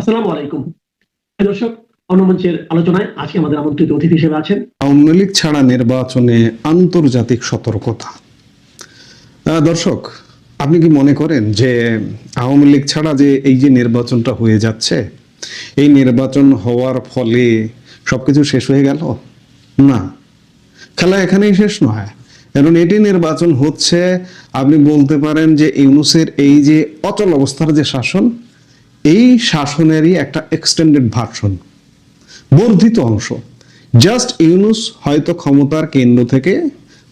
আসসালামু আলাইকুম দর্শক। অন্যমঞ্চের আলোচনায় আজকে আমাদের আমন্ত্রিত অতিথি হিসেবে আছেন আওয়ামী লীগ ছাড়া নির্বাচনে আন্তর্জাতিক সতর্কতা। দর্শক, আপনি কি মনে করেন যে আওয়ামী লীগ ছাড়া যে এই যে নির্বাচনটা হয়ে যাচ্ছে, এই নির্বাচন হওয়ার ফলে সবকিছু শেষ হয়ে গেল? না, খেলা এখানেই শেষ নয়। কারণ এটি নির্বাচন হচ্ছে, আপনি বলতে পারেন যে ইউনূসের এই যে অচল অবস্থার যে শাসন, এই শাসনেরই একটা এক্সটেন্ডেড ভার্সন, বর্ধিত অংশ। জাস্ট ইউনূস হয়তো ক্ষমতার কেন্দ্র থেকে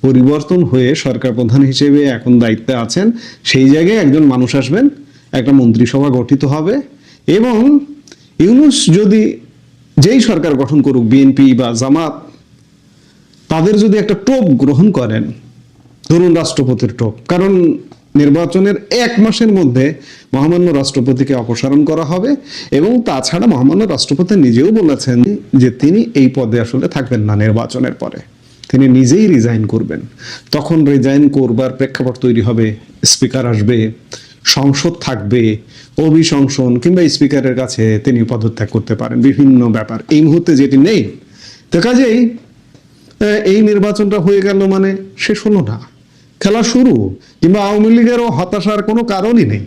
পরিবর্তন হয়ে সরকার প্রধান হিসেবে এখন দায়িত্বে আছেন, সেই জায়গায় একজন মানুষ আসবেন, একটা মন্ত্রিসভা গঠিত হবে, এবং ইউনূস যদি যেই সরকার গঠন করুক, বিএনপি বা জামাত, তাদের যদি একটা টোপ গ্রহণ করেন, ধরুন রাষ্ট্রপতির টোপ, কারণ নির্বাচনের 1 মাসের মধ্যে মহামান্য রাষ্ট্রপতিকে অপসারণ করা হবে, এবং তাছাড়া মহামান্য রাষ্ট্রপতি নিজেও বলেছেন যে তিনি এই পদে আসলে থাকবেন না নির্বাচনের পরে, তিনি নিজেই রিজাইন করবেন। তখন রিজাইন করবার প্রেক্ষাপট তৈরি হবে, স্পিকার আসবে, সংসদ থাকবে, অভিশংসন কিংবা স্পিকারের কাছে তিনি পদত্যাগ করতে পারেন, বিভিন্ন ব্যাপার। এই মুহূর্তে যেটি নেই, তো কাজেই এই নির্বাচনটা হয়ে গেল মানে শেষ হলো না, খেলা শুরু। কিংবা আওয়ামী লীগেরও হতাশার কোনো কারণই নেই,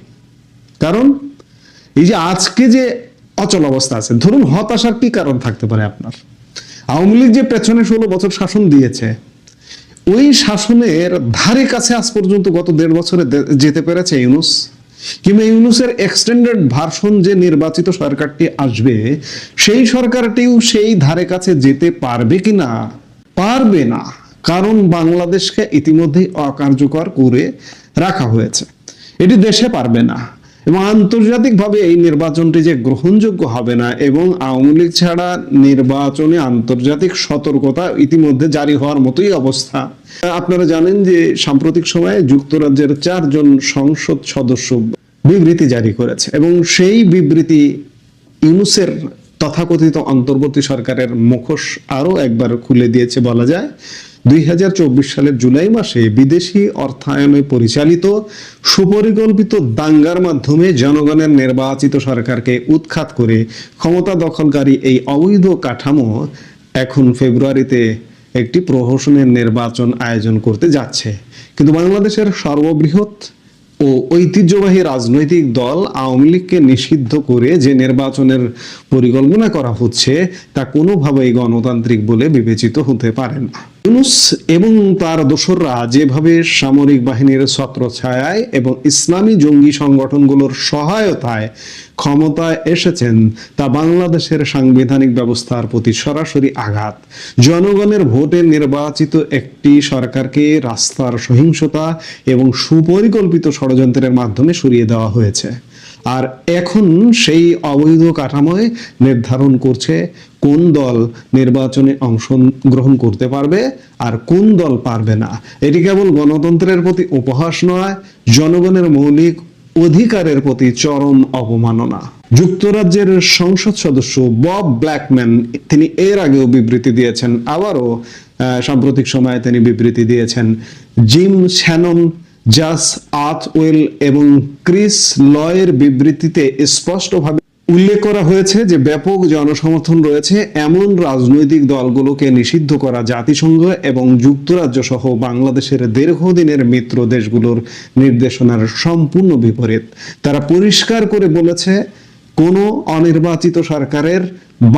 কারণ এই যে আজকে যে অচল অবস্থা আছে, ধরুন হতাশার কি কারণ থাকতে পারে আপনার? আওয়ামী লীগ যে পেছনে 16 বছর শাসন দিয়েছে, ওই শাসনের ধারে কাছে আজ পর্যন্ত গত 1.5 বছরে যেতে পেরেছে ইউনূস? কিংবা ইউনূসের এক্সটেন্ডেড ভার্সন যে নির্বাচিত সরকারটি আসবে, সেই সরকারটিও সেই ধারে কাছে যেতে পারবে কিনা? পারবে না, কারণ বাংলাদেশকে ইতিমধ্যেই অকার্যকর করে রাখা হয়েছে, এটি দেশে পারবে না। এবং আন্তর্জাতিকভাবে এই নির্বাচনটি যে গ্রহণযোগ্য হবে না, এবং আওয়ামী লীগ ছাড়া নির্বাচনে আন্তর্জাতিক সতর্কতা ইতিমধ্যে জারি হওয়ার মতোই অবস্থা। আপনারা জানেন যে সাম্প্রতিক সময়ে যুক্তরাজ্যের 4 জন সংসদ সদস্য বিবৃতি জারি করেছে, এবং সেই বিবৃতি ইউনূসের তথাকথিত অন্তর্বর্তী সরকারের মুখোশ আরো একবার খুলে দিয়েছে বলা যায়। 2024 সালের জুলাই মাসে বিদেশি অর্থায়নে পরিচালিত সুপরিকল্পিত দাঙ্গার মাধ্যমে জনগণের নির্বাচিত সরকারকে উৎখাত করে ক্ষমতা দখলকারী এই অবৈধ কাঠামো এখন ফেব্রুয়ারিতে একটি প্রহসনের নির্বাচন আয়োজন করতে যাচ্ছে। কিন্তু বাংলাদেশের সর্ববৃহৎ ও ঐতিহ্যবাহী রাজনৈতিক দল আওয়ামী লীগকে নিষিদ্ধ করে যে নির্বাচনের পরিকল্পনা করা হচ্ছে, তা কোনোভাবেই গণতান্ত্রিক বলে বিবেচিত হতে পারে না। ইউনূস এবং তার দোসররা যেভাবে সামরিক বাহিনীর ছত্রছায়ায় এবং ইসলামী জঙ্গি সংগঠনগুলোর সহায়তায় ক্ষমতায় এসেছেন, তা বাংলাদেশের সাংবিধানিক ব্যবস্থার প্রতি সরাসরি আঘাত। জনগণের ভোটে নির্বাচিত একটি সরকারকে রাস্তার সহিংসতা এবং সুপরিকল্পিত ষড়যন্ত্রের মাধ্যমে সরিয়ে দেওয়া হয়েছে, আর এখন সেই অবৈধ কাঠামোয় নির্ধারণ করছে কোন দল নির্বাচনে অংশগ্রহণ করতে পারবে আর কোন দল পারবে না। এটি কেবল গণতন্ত্রের প্রতি উপহাস নয়, জনগণের মৌলিক অধিকারের প্রতি চরম অবমাননা। যুক্তরাজ্যের সংসদ সদস্য বব ব্ল্যাকম্যান, তিনি এর আগেও বিবৃতি দিয়েছেন, আবারও সাম্প্রতিক সময়ে তিনি বিবৃতি দিয়েছেন। জিম শ্যানন, জাস আথওয়েল এবং ক্রিস লয়ের বিবৃতিতে স্পষ্টভাবে উল্লেখ করা হয়েছে যে ব্যাপক জনসমর্থন রয়েছে এমন রাজনৈতিক দলগুলোকে নিষিদ্ধ করা জাতিসংঘ এবং যুক্তরাজ্য সহ বাংলাদেশের দীর্ঘদিনের মিত্র দেশগুলোর নির্দেশনার সম্পূর্ণ বিপরীত। তারা পরিষ্কার করে বলেছে, কোনো অনির্বাচিত সরকারের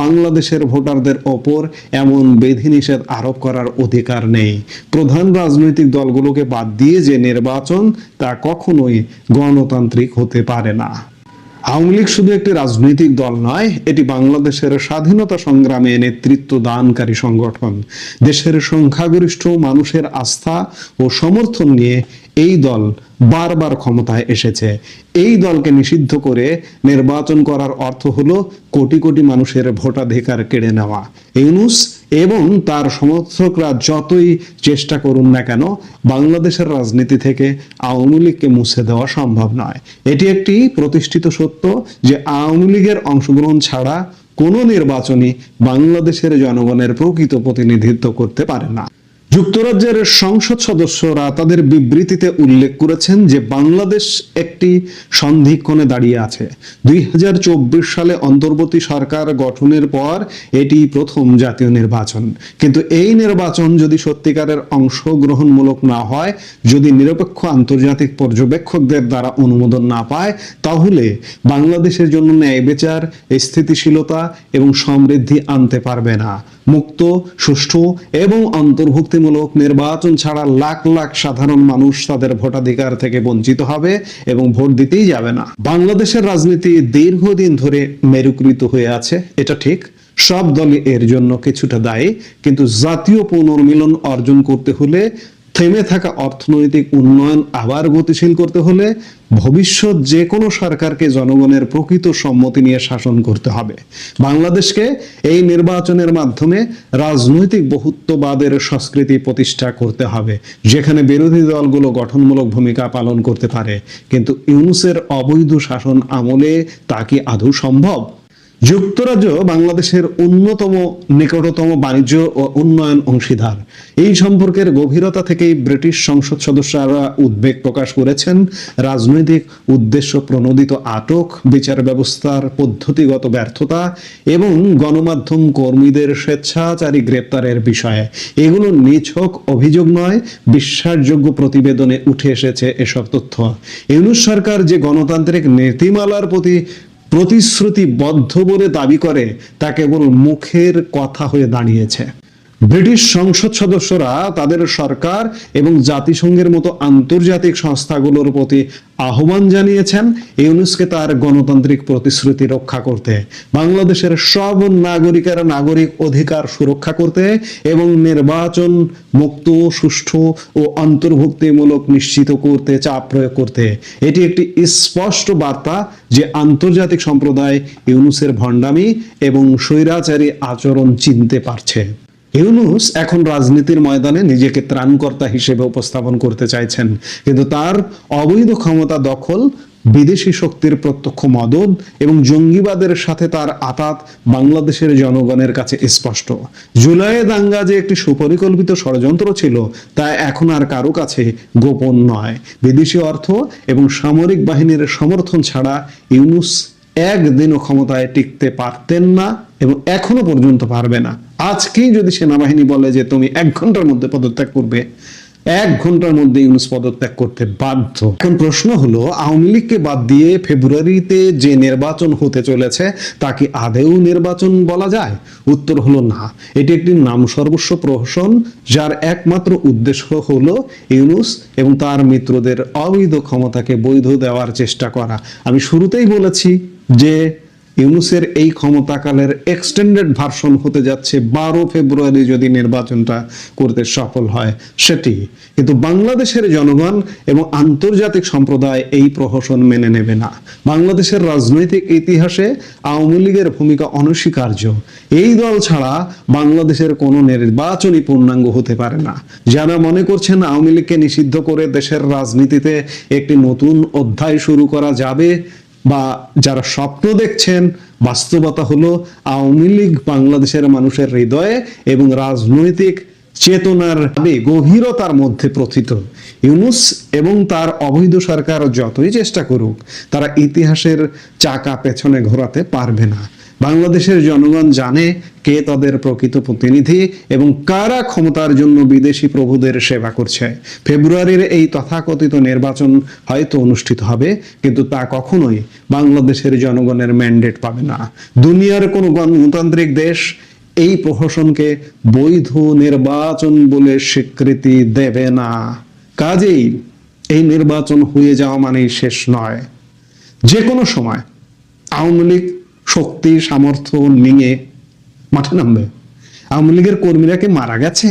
বাংলাদেশের ভোটারদের ওপর এমন বিধিনিষেধ আরোপ করার অধিকার নেই। প্রধান রাজনৈতিক দলগুলোকে বাদ দিয়ে যে নির্বাচন, তা কখনোই গণতান্ত্রিক হতে পারে না। আওয়ামী লীগ শুধু একটি রাজনৈতিক দল নয়, এটি বাংলাদেশের স্বাধীনতা সংগ্রামে নেতৃত্ব দানকারী সংগঠন। দেশের সংখ্যাগরিষ্ঠ মানুষের আস্থা ও সমর্থন নিয়ে এই দল বারবার ক্ষমতায় এসেছে। এই দলকে নিষিদ্ধ করে নির্বাচন করার অর্থ হলো কোটি কোটি মানুষের ভোটাধিকার কেড়ে নেওয়া। ইউনূস এবং তার সমর্থকরা যতই চেষ্টা করুন না কেন, বাংলাদেশের রাজনীতি থেকে আওয়ামী লীগকে মুছে দেওয়া সম্ভব নয়। এটি একটি প্রতিষ্ঠিত সত্য যে আওয়ামী লীগের অংশগ্রহণ ছাড়া কোনো নির্বাচনই বাংলাদেশের জনগণের প্রকৃত প্রতিনিধিত্ব করতে পারে না। যুক্তরাজ্যের সংসদ সদস্যরা তাদের বিবৃতিতে উল্লেখ করেছেন যে বাংলাদেশ একটি সন্ধিক্ষণে দাঁড়িয়ে আছে। 2024 সালে অন্তর্বর্তী সরকার গঠনের পর এটি প্রথম জাতীয় নির্বাচন। কিন্তু এই নির্বাচন যদি সত্যিকারের অংশগ্রহণমূলক না হয়, যদি নিরপেক্ষ আন্তর্জাতিক পর্যবেক্ষকদের দ্বারা অনুমোদন না পায়, তাহলে বাংলাদেশের জন্য ন্যায় বিচার, স্থিতিশীলতা এবং সমৃদ্ধি আনতে পারবে না। মুক্ত, সুষ্ঠু এবং অন্তর্ভুক্তিমূলক নির্বাচন ছাড়া লাখ লাখ সাধারণ মানুষ তাদের ভোটাধিকার থেকে বঞ্চিত হবে এবং ভোট দিতেই যাবে না। বাংলাদেশের রাজনীতি দীর্ঘদিন ধরে মেরুকৃত হয়ে আছে, এটা ঠিক। সব দলই এর জন্য কিছুটা দায়ী, কিন্তু জাতীয় পুনর্মিলন অর্জন করতে হলে, থেমে থাকা অর্থনৈতিক উন্নয়ন আবার গতিশীল করতে হলে, ভবিষ্যৎ যে কোনো সরকারকে জনগণের প্রকৃত সম্মতি নিয়ে শাসন করতে হবে। বাংলাদেশকে এই নির্বাচনের মাধ্যমে রাজনৈতিক বহুত্ববাদের সংস্কৃতি প্রতিষ্ঠা করতে হবে, যেখানে বিরোধী দলগুলো গঠনমূলক ভূমিকা পালন করতে পারে। কিন্তু ইউনূসের অবৈধ শাসন আমলে তা কি আদৌ সম্ভব? যুক্তরাজ্য বাংলাদেশের অন্যতম নিকটতম বাণিজ্য ও উন্নয়ন অংশীদার। এই সম্পর্কের গভীরতা থেকেই ব্রিটিশ সংসদ সদস্যরা উদ্বেগ প্রকাশ করেছেন রাজনৈতিক উদ্দেশ্য প্রণোদিত আটক, বিচার ব্যবস্থার পদ্ধতিগত ব্যর্থতা এবং গণমাধ্যম কর্মীদের স্বেচ্ছাচারী গ্রেপ্তারের বিষয়ে। এগুলো নিছক অভিযোগ নয়, বিশ্বাসযোগ্য প্রতিবেদনে উঠে এসেছে এসব তথ্য। ইউনূস সরকার যে গণতান্ত্রিক নীতিমালার প্রতি প্রতিশ্রুতিবদ্ধ বলে দাবি করে, তা কেবল মুখের কথা হয়ে দাঁড়িয়েছে। ব্রিটিশ সংসদ সদস্যরা তাদের সরকার এবং জাতিসংঘের মতো আন্তর্জাতিক সংস্থাগুলোর প্রতি আহ্বান জানিয়েছেন ইউনূসকে তার গণতান্ত্রিক প্রতিশ্রুতি রক্ষা করতে, বাংলাদেশের সব নাগরিকের নাগরিক অধিকার সুরক্ষা করতে এবং নির্বাচন মুক্ত, সুষ্ঠু ও অন্তর্ভুক্তিমূলক নিশ্চিত করতে চাপ প্রয়োগ করতে। এটি একটি স্পষ্ট বার্তা যে আন্তর্জাতিক সম্প্রদায় ইউনূসের ভণ্ডামি এবং স্বৈরাচারী আচরণ চিনতে পারছে। ইউনূস এখন রাজনীতির ময়দানে নিজেকে ত্রাণকর্তা হিসেবে উপস্থাপন করতে চাইছেন, কিন্তু তার অবৈধ ক্ষমতা দখল, বিদেশি শক্তির প্রত্যক্ষ মদদ এবং জঙ্গিবাদের সাথে তার আতাত বাংলাদেশের জনগণের কাছে স্পষ্ট। জুলাই দাঙ্গা যে একটি সুপরিকল্পিত ষড়যন্ত্র ছিল, তা এখন আর কারো কাছে গোপন নয়। বিদেশি অর্থ এবং সামরিক বাহিনীর সমর্থন ছাড়া ইউনূস একদিনও ক্ষমতায় টিকতে পারতেন না এবং এখনো পর্যন্ত পারবে না। আজকেই যদি সেনাবাহিনী বলে যে তুমি 1 ঘন্টার মধ্যে পদত্যাগ করবে, 1 ঘন্টার মধ্যে ইউনূস পদত্যাগ করতে বাধ্য। এখন প্রশ্ন হলো, আওয়ামী লীগকে বাদ দিয়ে ফেব্রুয়ারিতে যে নির্বাচন হতে চলেছে, তা কি আদৌ নির্বাচন বলা যায়? উত্তর হলো না। এটি একটি নামসর্বস্ব প্রহসন, যার একমাত্র উদ্দেশ্য হলো ইউনূস এবং তার মিত্রদের অবৈধ ক্ষমতাকে বৈধ দেওয়ার চেষ্টা করা। আমি শুরুতেই বলেছি যে ইউনূসের এই ক্ষমতাকালের এক্সটেন্ডেড ভার্সন হতে যাচ্ছে 12 ফেব্রুয়ারি যদি নির্বাচনটা করতে সফল হয় সেটি। কিন্তু বাংলাদেশের জনগণ এবং আন্তর্জাতিক সম্প্রদায় এই প্রহসন মেনে নেবে না। বাংলাদেশের রাজনৈতিক ইতিহাসে আওয়ামী লীগের ভূমিকা অনস্বীকার্য। এই দল ছাড়া বাংলাদেশের কোনো নির্বাচনই পূর্ণাঙ্গ হতে পারে না। যারা মনে করছেন আওয়ামী লীগকে নিষিদ্ধ করে দেশের রাজনীতিতে একটি নতুন অধ্যায় শুরু করা যাবে, বা যারা স্বপ্ন দেখছেন, বাস্তবতা হলো আওয়ামী লীগ বাংলাদেশের মানুষের হৃদয়ে এবং রাজনৈতিক চেতনার গভীরতার মধ্যে প্রথিত। ইউনূস এবং তার অবৈধ সরকার যতই চেষ্টা করুক, তারা ইতিহাসের চাকা পেছনে ঘোরাতে পারবে না। বাংলাদেশের জনগণ জানে কে তাদের প্রকৃত প্রতিনিধি এবং কারা ক্ষমতার জন্য বিদেশি প্রভুদের সেবা করছে। ফেব্রুয়ারির এই তথাকথিত নির্বাচন হয়তো অনুষ্ঠিত হবে, কিন্তু তা কখনোই বাংলাদেশের জনগণের ম্যান্ডেট পাবে না। দুনিয়ার কোনো গণতান্ত্রিক দেশ এই প্রহসনকে বৈধ নির্বাচন বলে স্বীকৃতি দেবে না। কাজেই এই নির্বাচন হয়ে যাওয়া মানেই শেষ নয়। যে কোনো সময় আওয়ামী লীগ শক্তি সামর্থ্য নিয়ে মাঠে নামবে। আওয়ামী লীগের কর্মীরা কি মারা গেছে?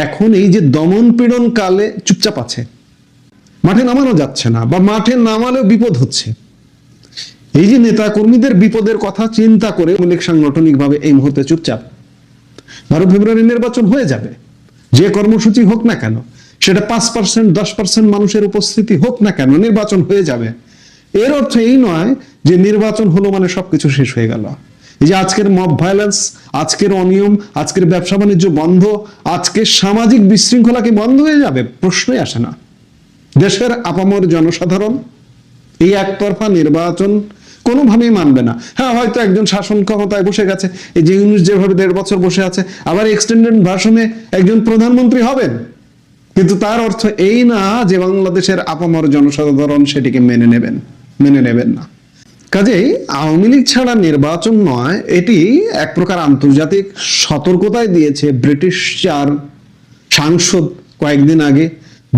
এখন এই যে দমন পীড়ন কালে চুপচাপ আছে, মাঠে নামানো যাচ্ছে না, বা মাঠে নামালেও বিপদ হচ্ছে। এই যে নেতা কর্মীদের বিপদের কথা চিন্তা করে আওয়ামী লীগ সাংগঠনিকভাবে এই মুহূর্তে চুপচাপ। 12 ফেব্রুয়ারি নির্বাচন হয়ে যাবে, যে কর্মসূচি হোক না কেন, সেটা 5% 10% মানুষের উপস্থিতি হোক না কেন, নির্বাচন হয়ে যাবে। এর অর্থ এই নয় যে নির্বাচন হলো মানে সবকিছু শেষ হয়ে গেল। এই যে আজকের মব ভায়োলেন্স, আজকের অনিয়ম, আজকের ব্যবসা বাণিজ্য বন্ধ, আজকের সামাজিক বিশৃঙ্খলা কি বন্ধ হয়ে যাবে? প্রশ্নই আসে না। দেশের আপামর জনসাধারণ এই একতরফা নির্বাচন কোনোভাবেই মানবে না। হ্যাঁ, হয়তো একজন শাসন ক্ষমতায় বসে গেছে, এই যে ইউনূস যেভাবে 1.5 বছর বসে আছে, আবার এক্সটেন্ডেড ভার্সনে একজন প্রধানমন্ত্রী হবেন, কিন্তু তার অর্থ এই না যে বাংলাদেশের আপামর জনসাধারণ সেটিকে মেনে নেবেন না। কাজেই আওয়ামী লীগ ছাড়া নির্বাচন নয়, এটি এক প্রকার আন্তর্জাতিক সতর্কতায় দিয়েছে ব্রিটিশ 4 সাংসদ কয়েকদিন আগে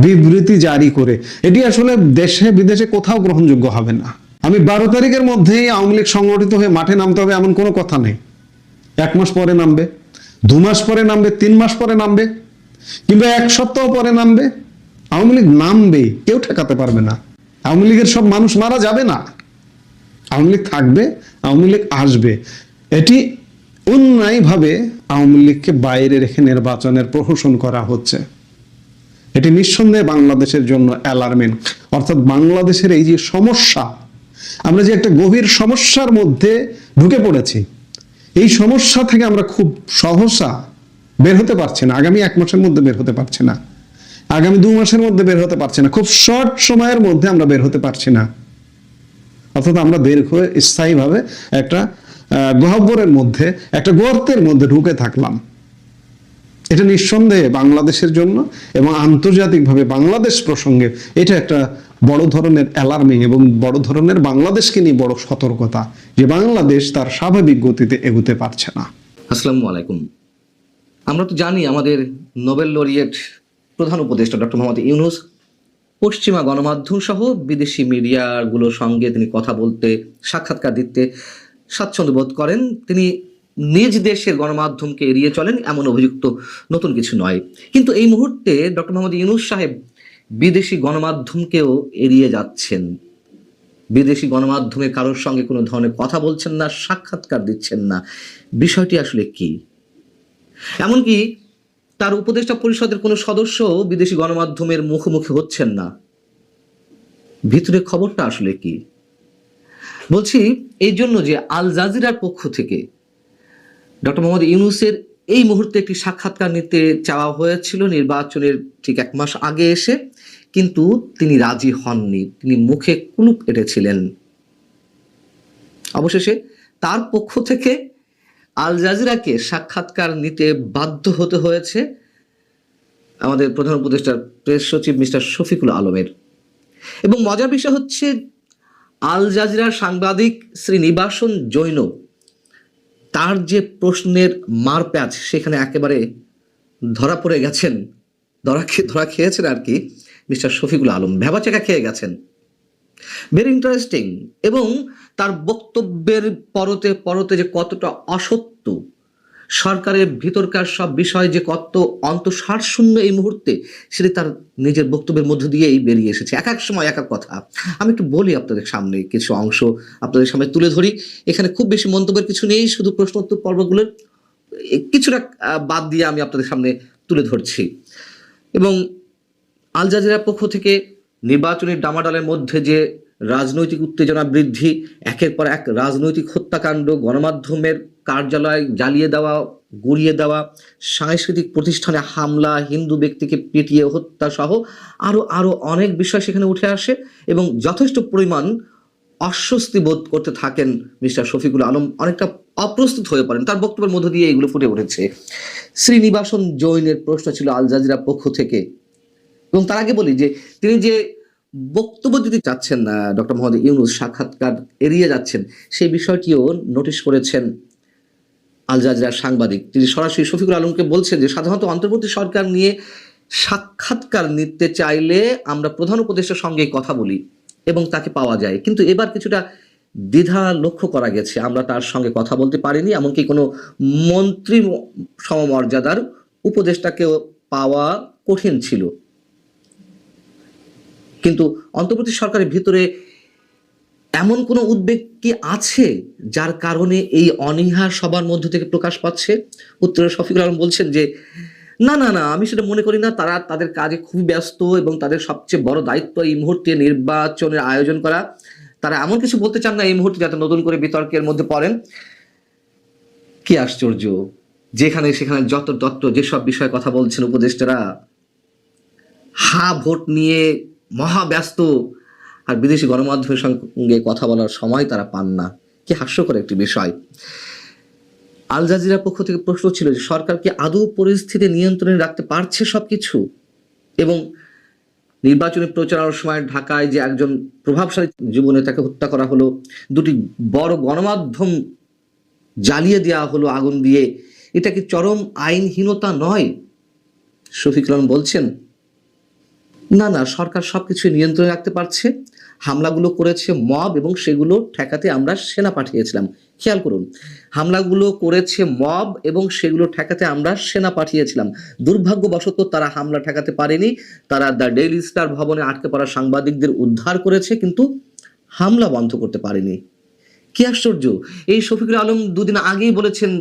বিবৃতি জারি করে। এটি আসলে দেশে বিদেশে কোথাও গ্রহণযোগ্য হবে না। আমি 12 তারিখের মধ্যেই আওয়ামী লীগ সংগঠিত হয়ে মাঠে নামতে হবে এমন কোনো কথা নেই। 1 মাস পরে নামবে, 2 মাস পরে নামবে, 3 মাস পরে নামবে, কিংবা 1 সপ্তাহ পরে নামবে, আওয়ামী লীগ নামবেই, কেউ ঠেকাতে পারবে না। আওয়ামী লীগের সব মানুষ মারা যাবে না, আওয়ামী লীগ থাকবে, আওয়ামী লীগ আসবে। এটি অন্যায়ভাবে আওয়ামী লীগকে বাইরে রেখে নির্বাচনের প্রহসন করা হচ্ছে। এটি নিঃসন্দেহে বাংলাদেশের জন্য অ্যালার্মিং। অর্থাৎ বাংলাদেশের এই যে সমস্যা, আমরা যে একটা গভীর সমস্যার মধ্যে ঢুকে পড়েছি, এই সমস্যা থেকে আমরা খুব সহসা বের হতে পারছি না। আগামী 1 মাসের মধ্যে বের হতে পারছি না, আগামী 2 মাসের মধ্যে বের হতে পারছি না, খুব শর্ট সময়ের মধ্যে আমরা বের হতে পারছি না। অর্থাৎ আমরা দীর্ঘ স্থায়ীভাবে একটা গহ্বরের মধ্যে, একটা গর্তের মধ্যে ঢুকে থাকলাম। এটা নিঃসন্দেহে বাংলাদেশের জন্য এবং আন্তর্জাতিকভাবে বাংলাদেশ প্রসঙ্গে এটা একটা বড় ধরনের অ্যালার্মিং এবং বড় ধরনের বাংলাদেশকে নিয়ে বড় সতর্কতা, যে বাংলাদেশ তার স্বাভাবিক গতিতে এগোতে পারছে না। আসসালামু আলাইকুম। আমরা তো জানি আমাদের নোবেল লরিয়েট প্রধান উপদেষ্টা ডক্টর মোহাম্মদ ইউনূস পশ্চিমা গণমাধ্যম সহ বিদেশি মিডিয়াগুলোর সঙ্গে তিনি কথা বলতে, সাক্ষাৎকার দিতে স্বাচ্ছন্দ্য বোধ করেন। তিনি নিজ দেশের গণমাধ্যমকে এড়িয়ে চলেন, এমন অভিযুক্ত নতুন কিছু নয়। কিন্তু এই মুহূর্তে ডক্টর মোহাম্মদ ইউনূস সাহেব বিদেশি গণমাধ্যমকেও এড়িয়ে যাচ্ছেন। বিদেশি গণমাধ্যমে কারোর সঙ্গে কোনো ধরনের কথা বলছেন না, সাক্ষাৎকার দিচ্ছেন না। বিষয়টি আসলে কি? এমনকি তার উপদেষ্টা পরিষদের কোনো সদস্য বিদেশি গণমাধ্যমের মুখোমুখি হচ্ছেন না। ভিতরে খবরটা আসলে কি? বলছি এই জন্য যে আল জাজিরার পক্ষ থেকে ডক্টর মোহাম্মদ ইউনূসের এই মুহূর্তে একটি সাক্ষাৎকার নিতে চাওয়া হয়েছিল নির্বাচনের ঠিক 1 মাস আগে এসে, কিন্তু তিনি রাজি হননি, তিনি মুখে কুলুপ এঁটেছিলেন। অবশেষে তার পক্ষ থেকে আল জাজিরাকে সাক্ষাৎকার নিতে বাধ্য হতে হয়েছে আমাদের প্রধান উপদেষ্টার প্রেস সচিব মিস্টার শফিকুল আলমের। এবং মজার বিষয় হচ্ছে, আল জাজিরার সাংবাদিক শ্রী নিবাসন জৈন, তার যে প্রশ্নের মারপ্যাচ সেখানে একেবারে ধরা পড়ে গেছেন, ধরা খেয়েছেন আর কি মিস্টার শফিকুল আলম, ভেবাচেকা খেয়ে গেছেন। Very interesting. এবং তার বক্তব্যের পরতে পরতে যে কতটা অসত্য, সরকারের ভিতরকার সব বিষয় যে কত অন্তঃসারশূন্য এই মুহূর্তে, সেটা তার নিজের বক্তব্যের মধ্য দিয়েই বেরিয়ে এসেছে। এক এক সময় এক এক কথা। আমি একটু বলি আপনাদের সামনে, কিছু অংশ আপনাদের সামনে তুলে ধরি। এখানে খুব বেশি মন্তব্যের কিছু নেই, শুধু প্রশ্ন উত্তর পর্বগুলোর কিছুটা বাদ দিয়ে আমি আপনাদের সামনে তুলে ধরছি। এবং আল জাজিরার পক্ষ থেকে নির্বাচনের ডামাডালের মধ্যে যে রাজনৈতিক উত্তেজনা বৃদ্ধি, একের পর এক রাজনৈতিক হত্যাকাণ্ড, গণমাধ্যমের কার্যালয় জ্বালিয়ে দেওয়া, গুড়িয়ে দেওয়া, সাংস্কৃতিক প্রতিষ্ঠানে হামলা, হিন্দু ব্যক্তিকে পিটিয়ে হত্যা সহ আরো অনেক বিষয় সেখানে উঠে আসে। এবং যথেষ্ট পরিমাণ অস্বস্তি বোধ করতে থাকেন মিস্টার শফিকুল আলম, অনেকটা অপ্রস্তুত হয়ে পড়েন। তার বক্তব্যের মধ্য দিয়ে এগুলো ফুটে উঠেছে। শ্রীনিবাসন জৈনের প্রশ্ন ছিল আল জাজিরার পক্ষ থেকে। এবং তার আগে বলি যে তিনি যে বক্তব্য দিতে চাচ্ছেন না, ডক্টর মোহাম্মদ ইউনূস সাক্ষাৎকার এড়িয়ে যাচ্ছেন, সেই বিষয়টিও নোটিশ করেছেন আল জাজিরার সাংবাদিক। তিনি সরাসরি শফিকুল আলমকে বলছেন যে সাধারণত অন্তর্বর্তী সরকার নিয়ে সাক্ষাৎকার নিতে চাইলে আমরা প্রধান উপদেষ্টার সঙ্গেই কথা বলি এবং তাকে পাওয়া যায়, কিন্তু এবার কিছুটা দ্বিধা লক্ষ্য করা গেছে। আমরা তার সঙ্গে কথা বলতে পারিনি, এমনকি কোনো মন্ত্রী সমমর্যাদার উপদেষ্টাকেও পাওয়া কঠিন ছিল। কিন্তু অন্তর্বর্তী সরকারের ভিতরে এমন কোনো উদ্বেগ কি আছে যার কারণে এই অনীহা সবার মধ্য থেকে প্রকাশ পাচ্ছে? উত্তরে শফিকুল আলম বলছেন যে না না না, আমি সেটা মনে করি না। তারা তাদের কাজে খুবই ব্যস্ত এবং তাদের সবচেয়ে বড় দায়িত্ব এই মুহূর্তে নির্বাচনের আয়োজন করা। তারা এমন কিছু বলতে চান না এই মুহূর্তে যাতে নতুন করে বিতর্কের মধ্যে পড়েন। কি আশ্চর্য, যেখানে সেখানে যত তত্ত্ব যেসব বিষয়ে কথা বলছেন উপদেষ্টারা, হা ভোট নিয়ে মহাব্যস্ত, আর বিদেশি গণমাধ্যমের সঙ্গে কথা বলার সময় তারা পান না। কি হাস্যকর একটি বিষয়। আল জাজিরার পক্ষ থেকে প্রশ্ন ছিল যে সরকার কি আদৌ পরিস্থিতি নিয়ন্ত্রণে রাখতে পারছে সবকিছু, এবং নির্বাচনী প্রচারণার সময় ঢাকায় যে একজন প্রভাবশালী যুবনেতাকে হত্যা করা হলো, দুটি বড় গণমাধ্যম জ্বালিয়ে দেওয়া হলো আগুন দিয়ে, এটা কি চরম আইনহীনতা নয়? শফিকুল আলম বলছেন না না, সরকার সবকিছু নিয়ন্ত্রণে রাখতে পারছে। হামলাগুলো করেছে মব এবং সেগুলো ঠেকাতে আমরা সেনা পাঠিয়েছিলাম। খেয়াল করুন, হামলাগুলো করেছে মব এবং সেগুলো ঠেকাতে আমরা সেনা পাঠিয়েছিলাম। দুর্ভাগ্যবশত তারা হামলা ঠেকাতে পারেনি, তারা দ্য ডেইলি স্টার ভবনে আটকে পড়া সাংবাদিকদের উদ্ধার করেছে, কিন্তু হামলা বন্ধ করতে পারেনি। কি আশ্চর্য! এই শফিকুল আলম দুদিন আগেই বলেছেন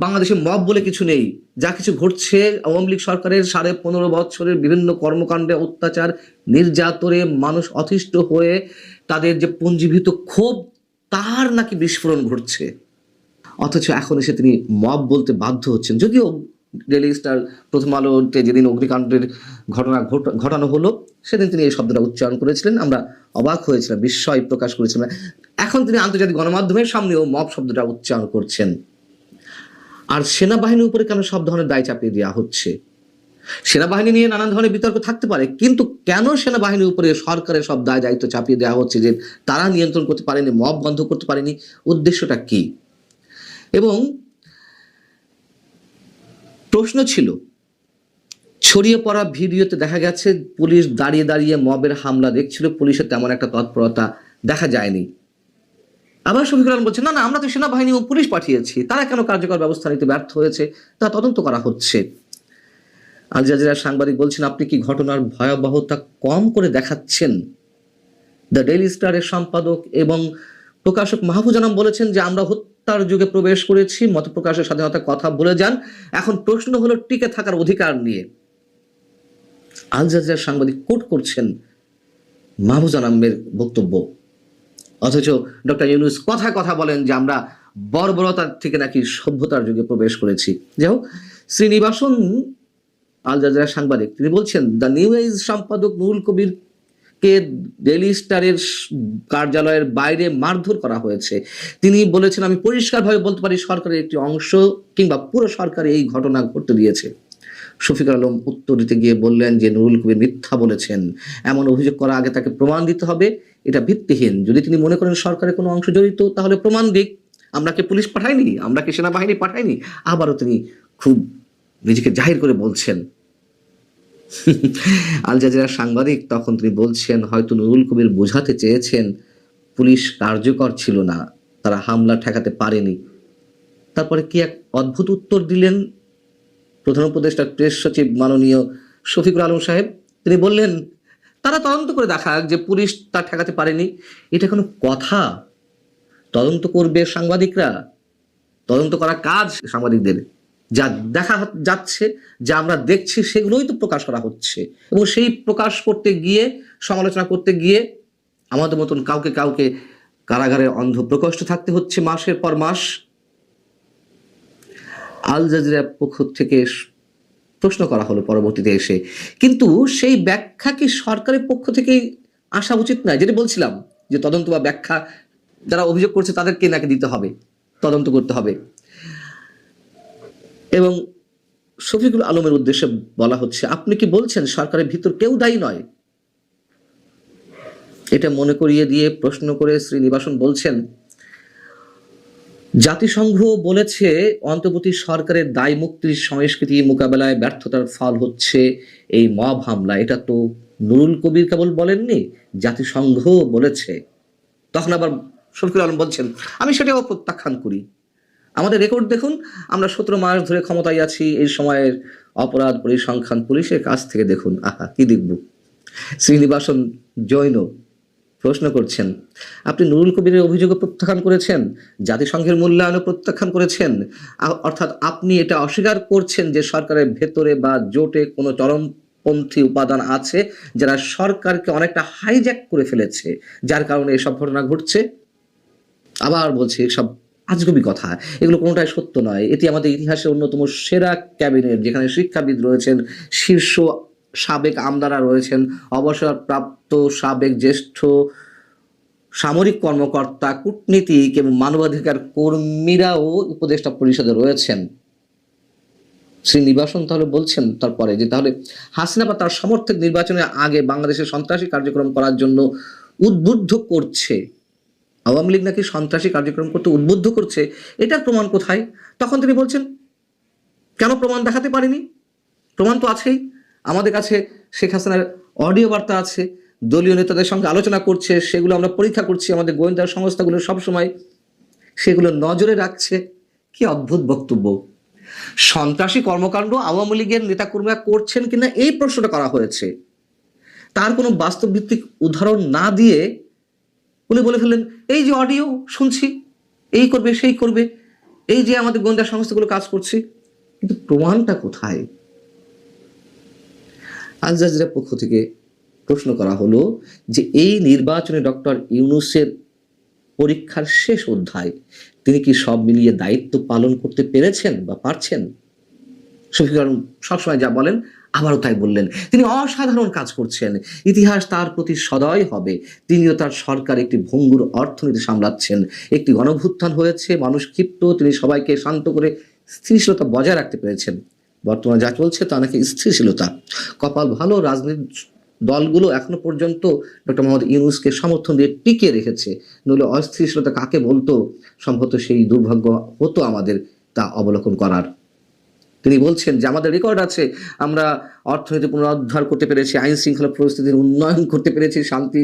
বাংলাদেশে মব বলে কিছু নেই, যা কিছু ঘটছে আওয়ামী লীগ সরকারের 15.5 বছরের বিভিন্ন কর্মকাণ্ডে, অত্যাচার, নির্যাতনে মানুষ অতিষ্ঠ হয়ে তাদের যে পুঞ্জীভূত ক্ষোভ, তার নাকি বিস্ফোরণ ঘটছে। অথচ এখন এসে তিনি মব বলতে বাধ্য হচ্ছেন। যদিও ডেইলি স্টার প্রথম আলোতে যেদিন অগ্নিকাণ্ডের ঘটনা ঘটানো হলো সেদিন তিনি এই শব্দটা উচ্চারণ করেছিলেন, আমরা অবাক হয়েছিলাম, বিস্ময় প্রকাশ করেছিলাম। এখন তিনি আন্তর্জাতিক গণমাধ্যমের সামনেও মব শব্দটা উচ্চারণ করছেন। আর সেনাবাহিনীর উপরে কেন সব ধরনের দায় চাপিয়ে দেওয়া হচ্ছে? সেনাবাহিনী নিয়ে নানান ধরনের বিতর্ক থাকতে পারে, কিন্তু কেন সেনাবাহিনীর উপরে সরকারের সব দায় দায়িত্ব চাপিয়ে দেওয়া হচ্ছে যে তারা নিয়ন্ত্রণ করতে পারেনি, মব বন্ধ করতে পারেনি? উদ্দেশ্যটা কি? এবং প্রশ্ন ছিল, ছড়িয়ে পড়া ভিডিওতে দেখা গেছে পুলিশ দাঁড়িয়ে দাঁড়িয়ে মবের হামলা দেখছিল, পুলিশের তেমন একটা তৎপরতা দেখা যায়নি। আবার শফিকুল আলম বলছে না না, আমরা তো সেনাবাহিনী ও পুলিশ পাঠিয়েছি, তারা কেন কার্যকর ব্যবস্থা নিতে ব্যর্থ হয়েছে তা তদন্ত করা হচ্ছে। আল জাজিরার সাংবাদিক বলছেন, আপনি কি ঘটনার ভয়াবহতা কম করে দেখাচ্ছেন? দ্য ডেইলি স্টারের সম্পাদক এবং প্রকাশক মাহফুজ আনাম বলেছেন যে আমরা হত্যার যুগে প্রবেশ করেছি, মত প্রকাশের স্বাধীনতার কথা ভুলে যান, এখন প্রশ্ন হলো টিকে থাকার অধিকার নিয়ে। আল জাজিরার সাংবাদিক কোট করছেন মাহফুজ আনামের বক্তব্য, অথচ ডক্টর ইউনূস কথা কথা বলেন যে আমরা বর্বরতার থেকে নাকি সভ্যতার যুগে প্রবেশ করেছি। যাই হোক, শ্রীনিবাসন আল জাজিরার সাংবাদিক, তিনি বলছেন দ্য নিউ এজ সম্পাদক নুরুল কবির কে ডেইলি স্টারের কার্যালয়ের বাইরে মারধর করা হয়েছে। তিনি বলেছেন, আমি পরিষ্কারভাবে বলতে পারি সরকারের একটি অংশ কিংবা পুরো সরকার এই ঘটনা ঘটতে দিয়েছে। শফিকুল আলম উত্তর দিতে গিয়ে বললেন যে নুরুল কবির মিথ্যা বলেছেন, এমন অভিযোগ করার আগে তাকে প্রমাণ দিতে হবে, এটা ভিত্তিহীন। যদি তিনি মনে করেন সরকারের কোনো অংশ জড়িত তাহলে প্রমাণ দিক, আমরা কি পুলিশ পাঠাইনি, আমরা কি সেনাবাহিনী পাঠাইনি? আবারও তিনি খুব নিজেকে জাহির করে বলছেন। আল জাজিরার সাংবাদিক তখন তিনি বলছেন হয়তো নুরুল কবির বোঝাতে চেয়েছেন পুলিশ কার্যকর ছিল না, তারা হামলা ঠেকাতে পারেনি। তারপরে কি এক অদ্ভুত উত্তর দিলেন প্রধান উপদেষ্টা প্রেস সচিব মাননীয় শফিকুল আলম সাহেব। তিনি বললেন তারা তদন্ত করে দেখাক যে পুলিশ তা ঠেকাতে পারেনি। এটা কোনো কথা? তদন্ত করবে সাংবাদিকরা, তদন্ত করা কাজ সাংবাদিকদের। যা দেখা যাচ্ছে, যা আমরা দেখছি, সেগুলোই তো প্রকাশ করা হচ্ছে, এবং সেই প্রকাশ করতে গিয়ে, সমালোচনা করতে গিয়ে আমাদের মতন কাউকে কাউকে কারাগারে অন্ধ প্রকোষ্ঠে থাকতে হচ্ছে মাসের পর মাস। আল জাজিরার পক্ষ থেকে প্রশ্ন করা হলো পরবর্তীতে এসে, কিন্তু সেই ব্যাখ্যা কি সরকারের পক্ষ থেকেই আসা উচিত নয়? যেটা বলছিলাম যে তদন্ত বা ব্যাখ্যা যারা অভিযোগ করছে তাদেরকে নাকি দিতে হবে, তদন্ত করতে হবে। এবং শফিকুল আলমের উদ্দেশ্যে বলা হচ্ছে, আপনি কি বলছেন সরকারের ভিতর কেউ দায়ী নয়? এটা মনে করিয়ে দিয়ে প্রশ্ন করে শ্রীনিবাসন বলছেন, জাতিসংঘ বলেছে অন্তর্বর্তী সরকারের দায় মুক্তির সংস্কৃতি মোকাবেলায় ব্যর্থতার ফল হচ্ছে এই মব হামলা। এটা তো নুরুল কবির কেবল বলেননি, জাতিসংঘ বলেছে। তখন আবার শফিকুল আলম বলছেন, আমি সেটাও প্রত্যাখ্যান করি। আমাদের রেকর্ড দেখুন, আমরা 17 মাস ধরে ক্ষমতায় আছি, এই সময়ের অপরাধ পরিসংখ্যান পুলিশের কাছ থেকে দেখুন। আহা, কি দেখব? শ্রীনিবাসন জৈন প্রশ্ন করছেন, আপনি নুরুল কবিরের অভিযোগ প্রত্যাখ্যান করেছেন, জাতিসংঘের মূল্যায়নও প্রত্যাখ্যান করেছেন, অর্থাৎ আপনি এটা অস্বীকার করছেন যে সরকারের ভেতরে বা জোটে কোনো চরমপন্থী উপাদান আছে যারা সরকারকে অনেকটা হাইজ্যাক করে ফেলেছে, যার কারণে এসব ঘটনা ঘটছে। আবার বলছি, এসব আজগুবি কথা, এগুলো কোনোটাই সত্য নয়। এটি আমাদের ইতিহাসের অন্যতম সেরা ক্যাবিনেট, যেখানে শিক্ষাবিদ রয়েছেন, শীর্ষ সাবেক আমলারা রয়েছেন, অবসরপ্রাপ্ত সাবেক জ্যেষ্ঠ সামরিক কর্মকর্তা, কূটনীতিক এবং মানবাধিকার কর্মীরাও উপদেষ্টা পরিষদে রয়েছেন। শ্রীনিবাসন তাহলে বলছেন তারপরে যে তাহলে হাসিনা বা তার সমর্থক নির্বাচনের আগে বাংলাদেশের সন্ত্রাসী কার্যক্রম করার জন্য উদ্বুদ্ধ করছে, আওয়ামী লীগ নাকি সন্ত্রাসী কার্যক্রম করতে উদ্বুদ্ধ করছে, এটার প্রমাণ কোথায়? তখন তিনি বলছেন কেন প্রমাণ দেখাতে পারেনি? প্রমাণ তো আছেই আমাদের কাছে। শেখ হাসিনার অডিও বার্তা আছে, দলীয় নেতাদের সঙ্গে আলোচনা করছে, সেগুলো আমরা পরীক্ষা করছি, আমাদের গোয়েন্দা সংস্থাগুলো সবসময় সেগুলো নজরে রাখছে। কি অদ্ভুত বক্তব্য! সন্ত্রাসী কর্মকাণ্ড আওয়ামী লীগের নেতাকর্মীরা করছেন কিনা এই প্রশ্নটা করা হয়েছে, তার কোনো বাস্তব ভিত্তিক উদাহরণ না দিয়ে উনি বলে ফেললেন এই যে অডিও শুনছি, এই করবে সেই করবে, এই যে আমাদের গোয়েন্দা সংস্থাগুলো কাজ করছে, কিন্তু প্রমাণটা কোথায়? আল জাজিরার পক্ষ থেকে প্রশ্ন করা হলো যে এই নির্বাচনে ডক্টর ইউনূসের পরীক্ষার শেষ অধ্যায়, তিনি কি সব মিলিয়ে দায়িত্ব পালন করতে পেরেছেন বা পারছেন? শফিকুল আলম সবসময় যা বলেন আবারও তাই বললেন, তিনি অসাধারণ কাজ করছেন, ইতিহাস তার প্রতি সদয় হবে, তিনিও তার সরকার একটি ভঙ্গুর অর্থনীতি সামলাচ্ছেন, একটি গণভ্যুত্থান হয়েছে, মানুষ ক্ষিপ্ত, তিনি সবাইকে শান্ত করে স্থিতিশীলতা বজায় রাখতে পেরেছেন। বর্তমানে যা চলছে তা নাকি স্থিতিশীলতা। কপাল ভালো, রাজনৈতিক দলগুলো এখনো পর্যন্ত ডক্টর মোহাম্মদ ইউনূসকে সমর্থন দিয়ে টিকিয়ে রেখেছে, নইলে অস্থিতিশীলতা কাকে বলতো সম্ভবত সেই দুর্ভাগ্য হতো আমাদের তা অবলোকন করার। তিনি বলছেন যে আমাদের রেকর্ড আছে, আমরা অর্থনীতি পুনরুদ্ধার করতে পেরেছি, আইন শৃঙ্খলা পরিস্থিতির উন্নয়ন করতে পেরেছি, শান্তি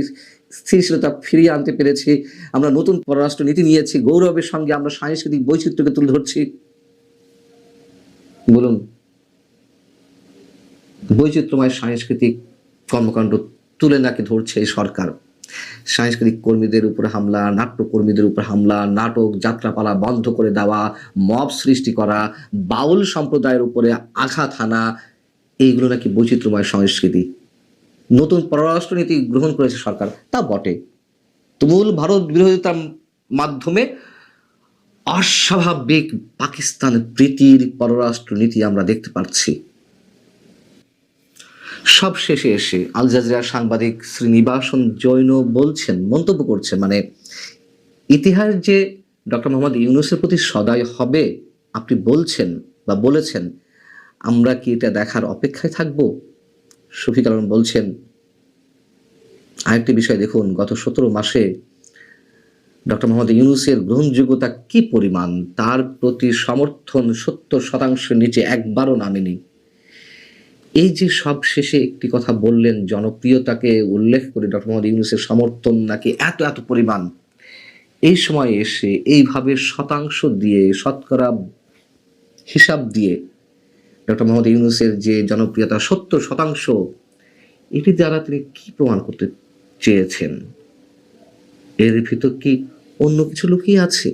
স্থিতিশীলতা ফিরিয়ে আনতে পেরেছি, আমরা নতুন পররাষ্ট্র নীতি নিয়েছি, গৌরবের সঙ্গে আমরা সাংস্কৃতিক বৈচিত্র্যকে তুলে ধরছি। বলুন, বৈচিত্র্যময় সাংস্কৃতিক কর্মকাণ্ড তুলে নাকি ধরছে এই সরকার? সাংস্কৃতিক কর্মীদের উপর হামলা, নাট্যকর্মীদের উপর হামলা, নাটক যাত্রাপালা বন্ধ করে দেওয়া, মব সৃষ্টি করা, বাউল সম্প্রদায়ের উপরে আঘাত হানা, এইগুলো নাকি বৈচিত্র্যময় সংস্কৃতি। নতুন পররাষ্ট্রনীতি গ্রহণ করেছে সরকার, তা বটে, তুমুল ভারত বিরোধিতার মাধ্যমে অস্বাভাবিক পাকিস্তান প্রীতির পররাষ্ট্রনীতি আমরা দেখতে পাচ্ছি। সব শেষে এসে আল জাজিরার সাংবাদিক শ্রীনিবাসন জৈন বলছেন, মন্তব্য করছেন, মানে ইতিহাস যে ডক্টর মোহাম্মদ ইউনূসের প্রতি সদয় হবে আপনি বলছেন বা বলেছেন, আমরা কি এটা দেখার অপেক্ষায় থাকব? শফিকুল আলম বলছেন আরেকটি বিষয় দেখুন, গত 17 মাসে ডক্টর মোহাম্মদ ইউনূসের গ্রহণযোগ্যতা কি পরিমাণ, তার প্রতি সমর্থন 70% নিচে একবারও নামেনি। এই যে সব শেষে একটি কথা বললেন, জনপ্রিয়তাকে উল্লেখ করে ডক্টর মোহাম্মদ ইউনূসের সমর্থন নাকি এত এত পরিমাণ, এই সময় এসে এইভাবে শতাংশ দিয়ে, শতকরা হিসাব দিয়ে ডক্টর মোহাম্মদ ইউনূসের যে জনপ্রিয়তা 70%, এটি দ্বারা তিনি কি প্রমাণ করতে চেয়েছেন? এর ভিতর কি অন্য কিছু লুকিয়ে আছে?